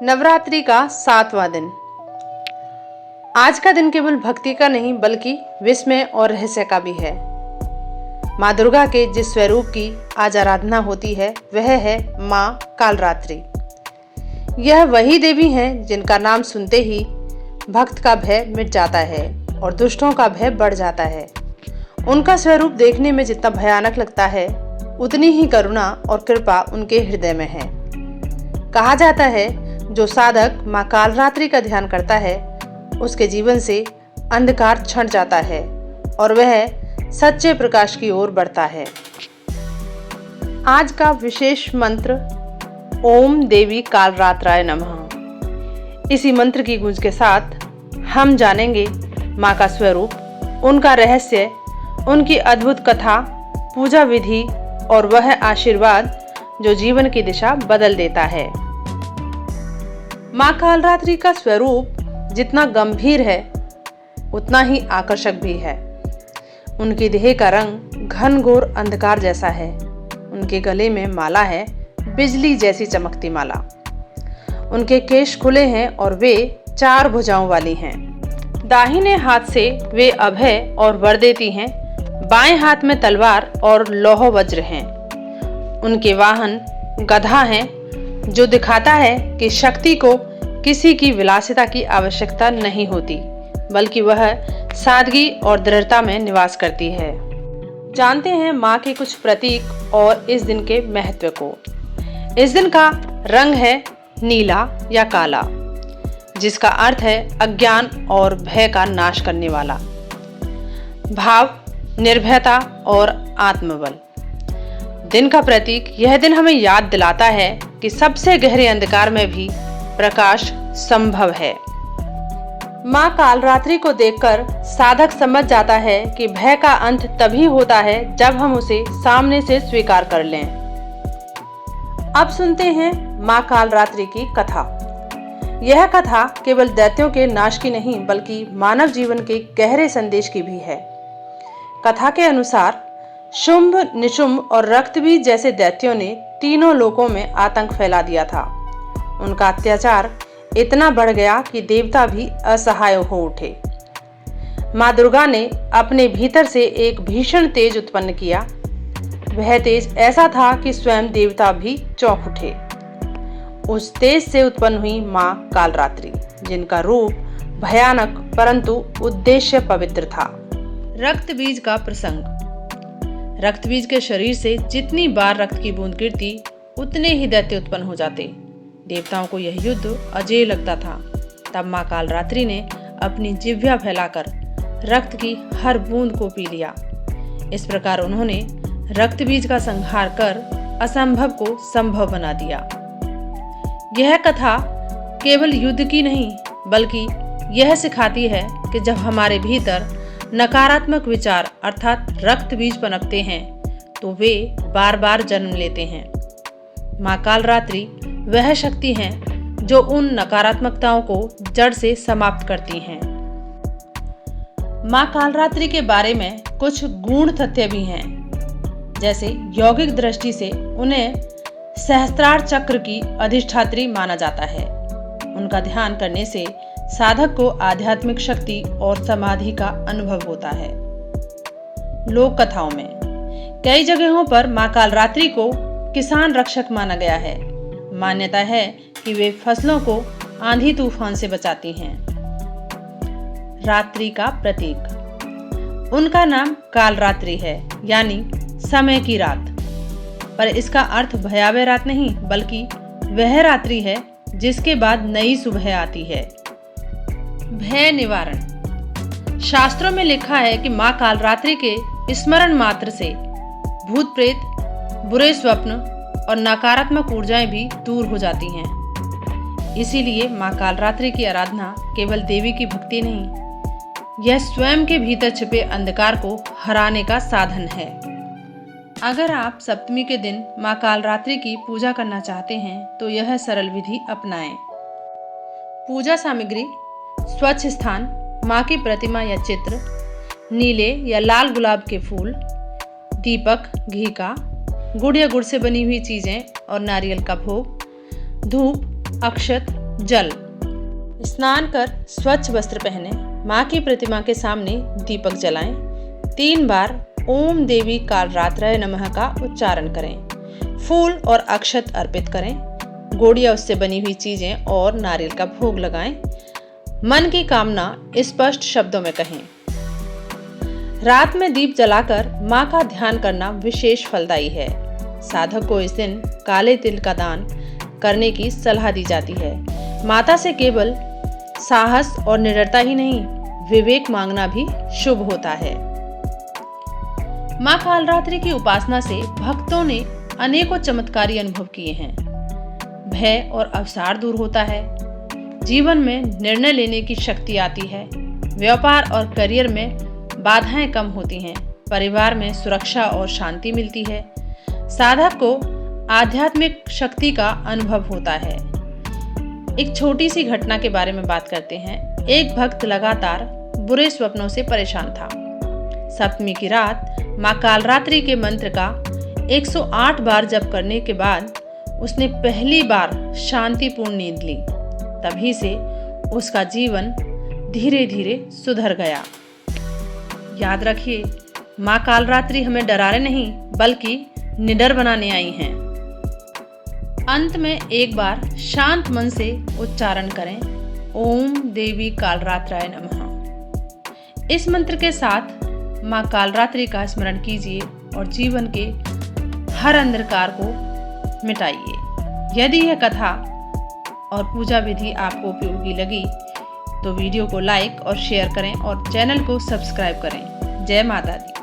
नवरात्रि का 7वां दिन। आज का दिन केवल भक्ति का नहीं बल्कि विस्मय और रहस्य का भी है। माँ दुर्गा के जिस स्वरूप की आज आराधना होती है वह है माँ कालरात्रि। यह वही देवी हैं जिनका नाम सुनते ही भक्त का भय मिट जाता है और दुष्टों का भय बढ़ जाता है। उनका स्वरूप देखने में जितना भयानक लगता है उतनी ही करुणा और कृपा उनके हृदय में है। कहा जाता है जो साधक माँ कालरात्रि का ध्यान करता है उसके जीवन से अंधकार छंट जाता है और वह सच्चे प्रकाश की ओर बढ़ता है। आज का विशेष मंत्र ओम देवी कालरात्राय नमः। इसी मंत्र की गूंज के साथ हम जानेंगे माँ का स्वरूप, उनका रहस्य, उनकी अद्भुत कथा, पूजा विधि और वह आशीर्वाद जो जीवन की दिशा बदल देता है। माँ कालरात्रि का स्वरूप जितना गंभीर है उतना ही आकर्षक भी है। उनकी देह का रंग घनघोर अंधकार जैसा है। उनके गले में माला है, बिजली जैसी चमकती माला। उनके केश खुले हैं और वे 4 भुजाओं वाली हैं। दाहिने हाथ से वे अभय और वर देती हैं। बाएं हाथ में तलवार और लौह वज्र हैं। उनके वाहन गधा हैं जो दिखाता है कि शक्ति को किसी की विलासिता की आवश्यकता नहीं होती बल्कि वह सादगी और दृढ़ता में निवास करती है। जानते हैं माँ के कुछ प्रतीक और इस दिन के महत्व को। इस दिन का रंग है नीला या काला, जिसका अर्थ है अज्ञान और भय का नाश करने वाला। भाव निर्भयता और आत्मबल। दिन का प्रतीक यह दिन हमें याद दिलाता है कि सबसे गहरे अंधकार में भी प्रकाश संभव है। माँ कालरात्रि को देखकर साधक समझ जाता है कि भय का अंत तभी होता है जब हम उसे सामने से स्वीकार कर लें। अब सुनते हैं माँ कालरात्रि की कथा। यह कथा केवल दैत्यों के नाश की नहीं बल्कि मानव जीवन के गहरे संदेश की भी है। कथा के अनुसार शुंभ, निशुंभ और रक्तबीज जैसे दैत्यों ने तीनों लोकों में आतंक फैला दिया था। उनका अत्याचार इतना बढ़ गया कि देवता भी असहाय हो उठे। माँ दुर्गा ने अपने भीतर से एक भीषण तेज उत्पन्न किया। वह तेज ऐसा था कि स्वयं देवता भी चौंक उठे। उस तेज से उत्पन्न हुई माँ कालरात्रि, जिनका रूप भयानक परंतु उद्देश्य पवित्र था। रक्तबीज का प्रसंग। रक्तबीज के शरीर से जितनी बार रक्त की बूंद गिरती उतने ही दैत्य उत्पन्न हो जाते। देवताओं को यह युद्ध अजेय लगता था। तब माँ कालरात्रि ने अपनी जिह्वा फैलाकर रक्त की हर बूंद को पी लिया। इस प्रकार उन्होंने रक्तबीज का संहार कर असंभव को संभव बना दिया। यह कथा केवल युद्ध की नहीं बल्कि यह सिखाती है कि जब हमारे भीतर नकारात्मक विचार अर्थात रक्त बीज पनपते हैं तो वे बार बार जन्म लेते हैं। माँ कालरात्रि वह शक्ति है जो उन नकारात्मकताओं को जड़ से समाप्त करती हैं। माँ कालरात्रि के बारे में कुछ गूढ़ तथ्य भी हैं, जैसे यौगिक दृष्टि से उन्हें सहस्त्रार चक्र की अधिष्ठात्री माना जाता है। उनका ध्यान करने से साधक को आध्यात्मिक शक्ति और समाधि का अनुभव होता है। लोक कथाओं में कई जगहों पर माँ कालरात्रि को किसान रक्षक माना गया है। मान्यता है कि वे फसलों को आंधी तूफान से बचाती हैं। रात्रि का प्रतीक। उनका नाम कालरात्रि है, यानी समय की रात, पर इसका अर्थ भयावह रात नहीं बल्कि वह रात्रि है जिसके बाद नई सुबह आती है। भय निवारण। शास्त्रों में लिखा है कि माँ कालरात्रि के स्मरण मात्र से भूत प्रेत, बुरे स्वप्न और नकारात्मक ऊर्जाएं भी दूर हो जाती हैं। इसीलिए माँ कालरात्रि की आराधना केवल देवी की भक्ति नहीं, यह स्वयं के भीतर छिपे अंधकार को हराने का साधन है। अगर आप सप्तमी के दिन माँ कालरात्रि की पूजा करना चाहते हैं तो यह सरल विधि अपनाएं। पूजा सामग्री: स्वच्छ स्थान, माँ की प्रतिमा या चित्र, नीले या लाल गुलाब के फूल, दीपक घी का, गुड़ या गुड़ से बनी हुई चीजें और नारियल का भोग, धूप, अक्षत, जल। स्नान कर स्वच्छ वस्त्र पहने माँ की प्रतिमा के सामने दीपक जलाएं। 3 बार ओम देवी कालरात्राय नमः का उच्चारण करें। फूल और अक्षत अर्पित करें। गोड़िया उससे बनी हुई चीजें और नारियल का भोग लगाएं। मन की कामना स्पष्ट शब्दों में कहें। रात में दीप जलाकर माँ का ध्यान करना विशेष फलदायी है। साधक को इस दिन काले तिल का दान करने की सलाह दी जाती है। माता से केवल साहस और निडरता ही नहीं, विवेक मांगना भी शुभ होता है। माँ कालरात्रि की उपासना से भक्तों ने अनेकों चमत्कारी अनुभव किए हैं। भय और अवसाद दूर होता है। जीवन में निर्णय लेने की शक्ति आती है। व्यापार और करियर में बाधाएं कम होती हैं। परिवार में सुरक्षा और शांति मिलती है। साधक को आध्यात्मिक शक्ति का अनुभव होता है। एक छोटी सी घटना के बारे में बात करते हैं। एक भक्त लगातार बुरे स्वप्नों से परेशान था। सप्तमी की रात माँ कालरात्रि के मंत्र का 108 बार जप करने के बाद उसने पहली बार शांतिपूर्ण नींद ली। तभी से उसका जीवन धीरे धीरे सुधर गया। याद रखिए, माँ कालरात्रि हमें डराने नहीं बल्कि निडर बनाने आई हैं। अंत में एक बार शांत मन से उच्चारण करें, ओम देवी कालरात्राय नमः। इस मंत्र के साथ माँ कालरात्रि का स्मरण कीजिए और जीवन के हर अंधकार को मिटाइए। यदि यह कथा और पूजा विधि आपको उपयोगी लगी तो वीडियो को लाइक और शेयर करें और चैनल को सब्सक्राइब करें। जय माता दी।